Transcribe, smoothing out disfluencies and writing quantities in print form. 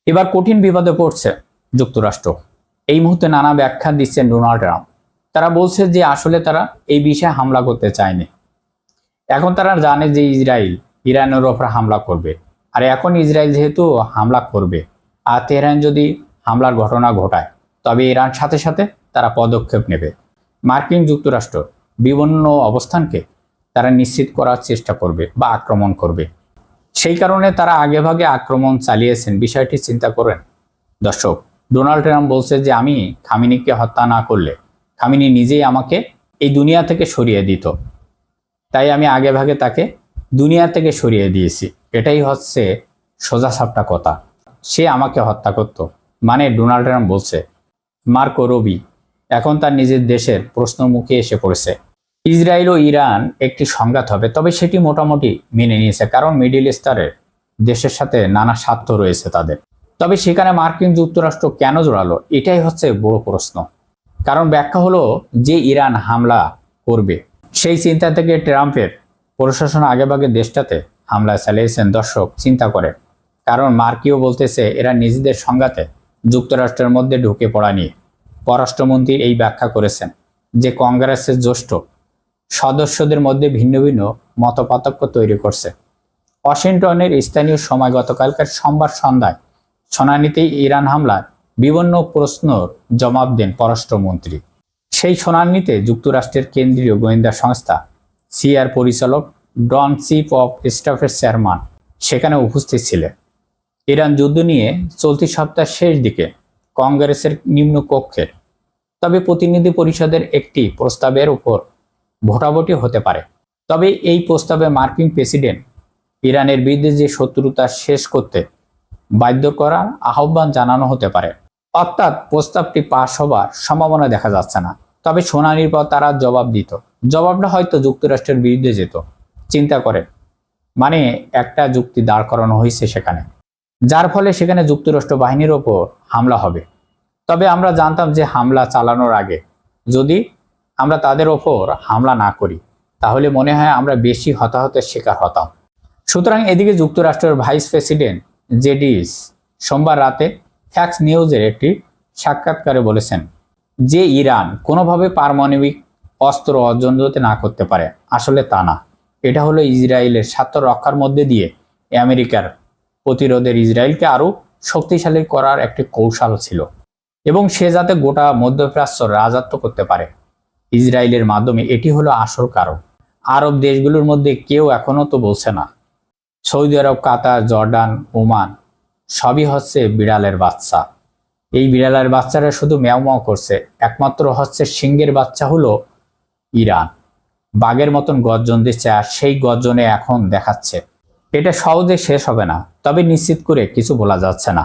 এবার কঠিন বিপদে পড়ছে যুক্তরাষ্ট্র। এই মুহূর্তে নানা ব্যাখ্যা দিচ্ছেন ডোনাল্ড ট্রাম্প। তারা বলছে যে আসলে তারা এই বিষয়ে হামলা করতে চায়নি। এখন তারা জানে যে ইসরায়েল ইরানের ওপর হামলা করবে, আর এখন ইসরায়েল যেহেতু হামলা করবে আর তেহরান যদি হামলার ঘটনা ঘটায়, তবে ইরান সাথে সাথে তারা পদক্ষেপ নেবে। মার্কিন যুক্তরাষ্ট্র বিভিন্ন অবস্থানকে তারা নিশ্চিত করার চেষ্টা করবে বা আক্রমণ করবে। সেই কারণে তারা আগেভাগে আক্রমণ চালিয়েছেন। বিষয়টি চিন্তা করেন দর্শক। ডোনাল্ড ট্রাম্প বলছে যে আমি খামেনিকে হত্যা না করলে খামেনি নিজেই আমাকে এই দুনিয়া থেকে সরিয়ে দিত, তাই আমি আগেভাগে তাকে দুনিয়া থেকে সরিয়ে দিয়েছি। এটাই হচ্ছে সোজাসাপটা কথা। সে আমাকে হত্যা করত। মানে ডোনাল্ড ট্রাম্প বলছে মার্কো রুবি এখন তার নিজের দেশের প্রশ্ন মুখে এসে পড়েছে। ইসরায়েল ও ইরান একটি সংঘাত হবে, তবে সেটি মোটামুটি মেনে নিয়েছে, কারণ মিডল ইস্টারের দেশের সাথে নানা স্বার্থ রয়েছে তাদের। তবে সেখানে মার্কিন যুক্তরাষ্ট্র কেন জড়ালো, এটাই হচ্ছে বড় প্রশ্ন। কারণ ব্যাখ্যা হলো যে ইরান হামলা করবে, সেই চিন্তা থেকে ট্রাম্পের প্রশাসন আগেভাগে দেশটাতে হামলা চালিয়েছেন। দর্শক চিন্তা করে, কারণ মার্কিও বলতেছে এরা নিজেদের সংঘাতে যুক্তরাষ্ট্রের মধ্যে ঢুকে পড়া নিয়ে। পররাষ্ট্রমন্ত্রী এই ব্যাখ্যা করেছেন যে কংগ্রেসের জ্যেষ্ঠ সদস্যদের মধ্যে ভিন্ন ভিন্ন মতপার্থক্য তৈরি করছে। ওয়াশিংটনের স্থানীয় সময় গতকালকার সোমবার সন্ধ্যায় শুনানিতেই ইরান হামলার বিভিন্ন প্রশ্নের জবাব দেন পররাষ্ট্রমন্ত্রী। সেই শুনানিতে যুক্তরাষ্ট্রের কেন্দ্রীয় গোয়েন্দা সংস্থা সিআর পরিচালক ডন চিফ অফ স্টাফের চেয়ারম্যান সেখানে উপস্থিত ছিলেন। ইরান যুদ্ধ নিয়ে চলতি সপ্তাহের শেষ দিকে কংগ্রেসের নিম্নকক্ষের তবে প্রতিনিধি পরিষদের একটি প্রস্তাবের উপর ভোটাভুটি হতে পারে। তবে এই প্রস্তাবে মার্কিন প্রেসিডেন্ট ইরানের বিরুদ্ধে যে শত্রুতা শেষ করতে বাধ্য করার আহ্বান জানানো হতে পারে। অর্থাৎ প্রস্তাবটি পাশ হবার সম্ভাবনা দেখা যাচ্ছে না। তবে শুনানির পর তারা জবাব দিত, জবাবটা হয়তো যুক্তরাষ্ট্রের বিরুদ্ধে যেত। চিন্তা করেন, মানে একটা যুক্তি দাঁড় করানো হয়েছে সেখানে, যার ফলে সেখানে যুক্তরাষ্ট্র বাহিনীর ওপর হামলা হবে। তবে আমরা জানতাম যে হামলা চালানোর আগে যদি আমরা তাদের ওপর হামলা না করি, তাহলে মনে হয় আমরা বেশি হতাহতের শিকার হতাম। সুতরাং এদিকে যুক্তরাষ্ট্রের ভাইস প্রেসিডেন্ট জেডিস সোমবার রাতে ফ্যাক্স নিউজের একটি সাক্ষাৎকারে বলেছেন যে ইরান কোনোভাবে পারমাণবিক অস্ত্র অর্জন যাতে না করতে পারে। আসলে তা না, এটা হলো ইসরায়েলের স্বার্থ রক্ষার মধ্যে দিয়ে আমেরিকার প্রতিরোধের ইসরায়েলকে আরও শক্তিশালী করার একটি কৌশল ছিল, এবং সে যাতে গোটা মধ্যপ্রাচ্য রাজত্ব করতে পারে ইসরায়েলের মাধ্যমে। এটি হলো আসল কারণ। আরব দেশগুলোর মধ্যে কেউ এখনো তো বলছে না। সৌদি আরব, কাতার, জর্ডান, ওমান সবই হচ্ছে বিড়ালের বাচ্চা। এই বিড়ালের বাচ্চারা শুধু ম্যাও ম্যাও করছে। একমাত্র হচ্ছে সিংহের বাচ্চা হলো ইরান, বাঘের মতন গর্জন দিচ্ছে, আর সেই গর্জনে এখন দেখাচ্ছে। এটা সহজে শেষ হবে না, তবে নিশ্চিত করে কিছু বলা যাচ্ছে না।